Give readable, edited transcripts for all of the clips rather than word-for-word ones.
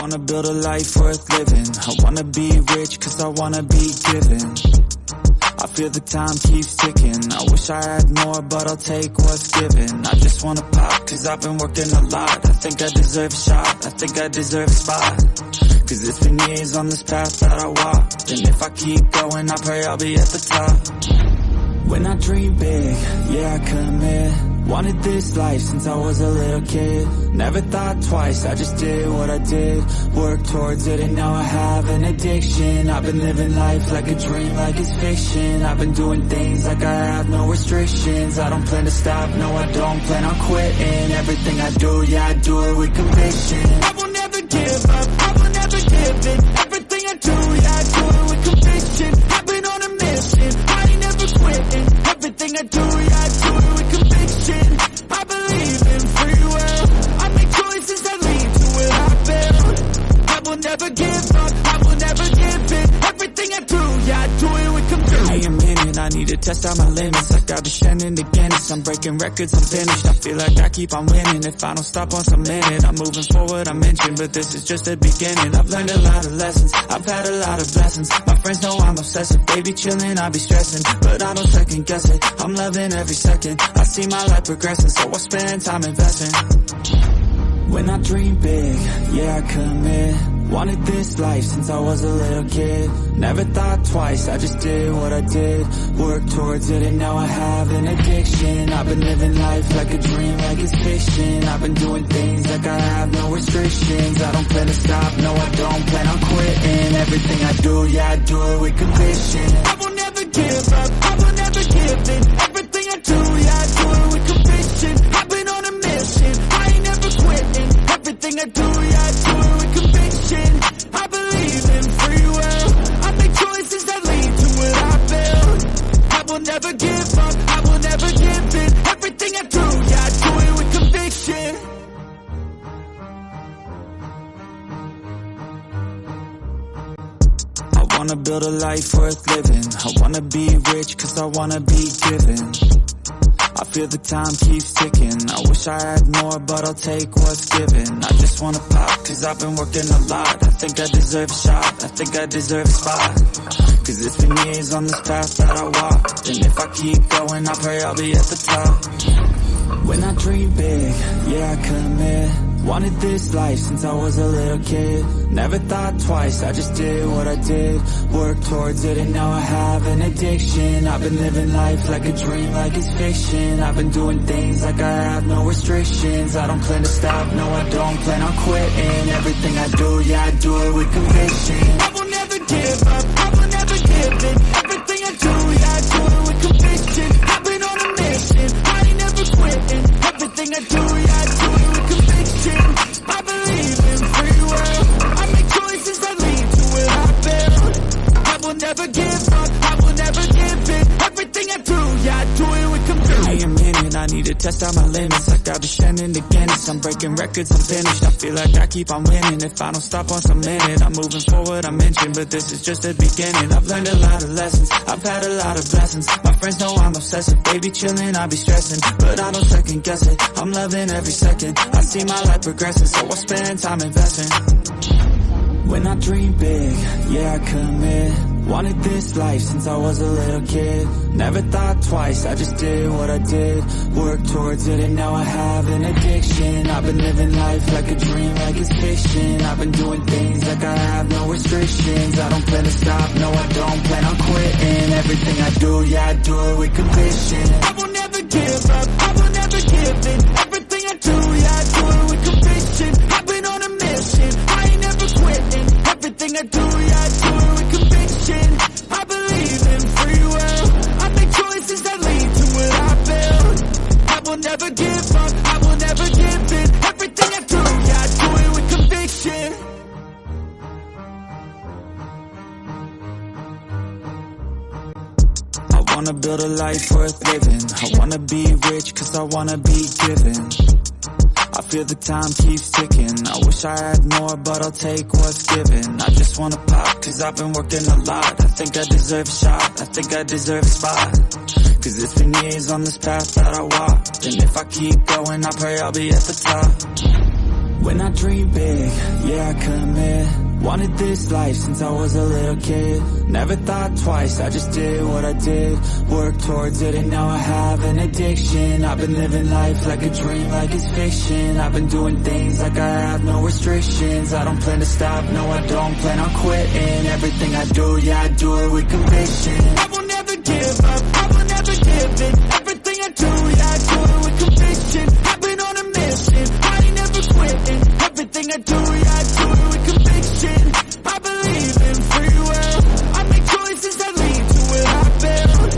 wanna build a life worth living. I wanna be rich cause I wanna be given. I feel the time keeps ticking. I wish I had more, but I'll take what's given. I just wanna pop cause I've been working a lot. I think I deserve a shot, I think I deserve a spot. Cause it's been years on this path that I walked, and if I keep going, I pray I'll be at the top. When I dream big, yeah, I commit. Wanted this life since I was a little kid. Never thought twice, I just did what I did. Worked towards it and now I have an addiction. I've been living life like a dream, like it's fiction. I've been doing things like I have no restrictions. I don't plan to stop, no I don't plan on quitting. Everything I do, yeah, I do it with conviction. I will never give up, I will never give in. Everything I do, yeah, I do it with conviction. I've been on a mission, I ain't never quitting. Everything I do, yeah, I do it with conviction. I believe in free will. I make choices that lead to where I build. I will never give up, I will never give in. Everything I do, yeah, I do it with conviction. Give me a minute, I need to test out my limits. Like I've been shining to Guinness, I'm breaking records, I'm finished. I feel like I keep on winning. If I don't stop once a minute, I'm moving forward, I mentioned. But this is just the beginning. I've learned a lot of lessons, I've had a lot of blessings. My friends know I'm obsessive, they be chilling, I be stressing. But I don't second guess it, I'm loving every second. I see my life progressing, so I spend time investing. When I dream big, yeah, I commit. Wanted this life since I was a little kid. Never thought twice, I just did what I did. Worked towards it and now I have an addiction. I've been living life like a dream, like it's fiction. I've been doing things like I have no restrictions. I don't plan to stop, no I don't plan on quitting. Everything I do, yeah, I do it with conviction. I will never give up, I will never give in. Everything I do, yeah, I do it with conviction. I've been on a mission, I ain't never quitting. Everything I do, yeah, I do it with conviction. I believe in free will. I make choices that lead to where I build. I will never give up, I will never give in. Everything I do, yeah, I do it with conviction. I wanna build a life worth living. I wanna be rich cause I wanna be given. I feel the time keeps ticking. I wish I had more, but I'll take what's given. I just wanna pop cause I've been working a lot. I think I deserve a shot, I think I deserve a spot. Cause it's been years on this path that I walked, and if I keep going, I pray I'll be at the top. When I dream big, yeah, I commit. Wanted this life since I was a little kid. Never thought twice, I just did what I did. Worked towards it and now I have an addiction. I've been living life like a dream, like it's fiction. I've been doing things like I have no restrictions. I don't plan to stop, no I don't plan on quitting. Everything I do, yeah, I do it with conviction. I will never give up, I will never give in. Everything I do, yeah, I do it with conviction. I've been on a mission, I ain't never quitting. Everything I do, yeah, I do it with conviction. I believe in free will. I make choices that lead to where I build. I will never give up, I will never give in. Everything I do, yeah, I do it with conviction. Give me a minute, I need to test out my limits. Like I've been shining to Guinness, I'm breaking records, I'm finished. I feel like I keep on winning. If I don't stop once a minute, I'm moving forward, I mentioned. But this is just the beginning. I've learned a lot of lessons, I've had a lot of blessings. My friends know I'm obsessive, they be chilling, I be stressing. But I don't second guess it, I'm loving every second. I see my life progressing, so I spend time investing. When I dream big, yeah, I commit. Wanted this life since I was a little kid. Never thought twice, I just did what I did. Worked towards it and now I have an addiction. I've been living life like a dream, like it's fiction. I've been doing things like I have no restrictions. I don't plan to stop, no I don't plan on quitting. Everything I do, yeah, I do it with conviction. I will never give up, I will never give in. Everything I do, yeah, I do it with conviction. I've been on a mission, I ain't never quitting. Everything I do, yeah, I do it with conviction. I believe in free will. I make choices that lead to where I build. I will never give up, I will never give in. Everything I do, yeah, I do it with conviction. I wanna build a life worth living. I wanna be rich cause I wanna be given. I feel the time keeps ticking. I wish I had more, but I'll take what's given. I just wanna pop cause I've been working a lot. I think I deserve a shot, I think I deserve a spot. Cause it's been years on this path that I walked, and if I keep going, I pray I'll be at the top. When I dream big, yeah, I commit. Wanted this life since I was a little kid. Never thought twice, I just did what I did. Worked towards it and now I have an addiction. I've been living life like a dream, like it's fiction. I've been doing things like I have no restrictions. I don't plan to stop, no I don't plan on quitting. Everything I do, yeah, I do it with conviction. I will never give up, I will never give in. Everything I do, yeah, I do it with conviction. I've been on a mission, I ain't never quitting. Everything I do, yeah, I do it with conviction. I believe in free will. I make choices that lead to where I build.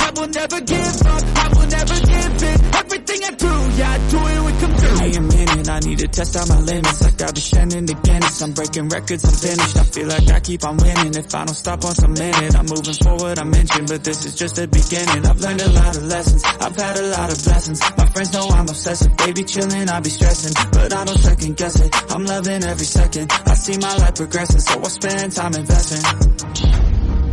I will never give up, I will never give in. Everything I do, yeah, I do it with conviction. Give me a minute, I need to test out my limits. Like I've been sending to Guinness, I'm breaking records, I'm finished. I feel like I keep on winning. If I don't stop once a minute, I'm moving forward, I mentioned. But this is just the beginning. I've learned a lot of lessons, I've had a lot of blessings. My friends know I'm obsessive, they be chilling, I be stressing. But I don't second guess it, I'm loving every second. I see my life progressing, so I spend time investing.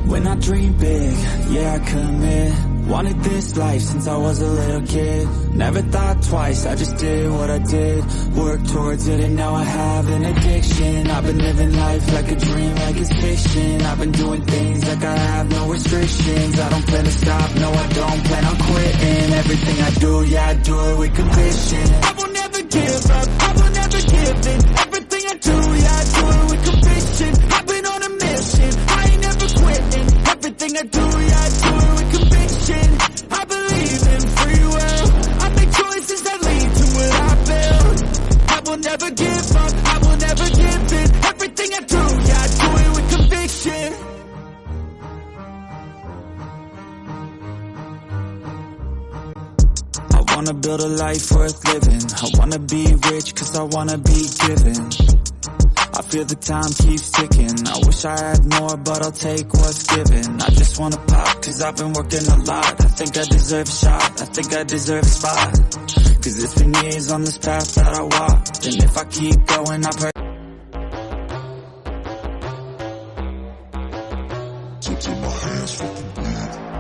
When I dream big, yeah, I commit. Wanted this life since I was a little kid. Never thought twice, I just did what I did. Worked towards it and now I have an addiction. I've been living life like a dream, like it's fiction. I've been doing things like I have no restrictions. I don't plan to stop, no I don't plan on quitting. Everything I do, yeah, I do it with conviction. I will never give up, I will never give in. Everything I do, yeah, I do it with conviction. I've been on a mission, I ain't never quitting. Everything I do, yeah, I do it with conviction. I believe in free will. I make choices that lead to what I build. I will never give up, I will never give in. Everything I do, yeah, I do it with conviction. I wanna build a life worth living. I wanna be rich cause I wanna be given. I feel the time keeps ticking. I wish I had more, but I'll take what's given. I just wanna pop, cause I've been working a lot. I think I deserve a shot, I think I deserve a spot. Cause it's been years on this path that I walked. And if I keep going, I pray. Touching my hands, fucking bleed.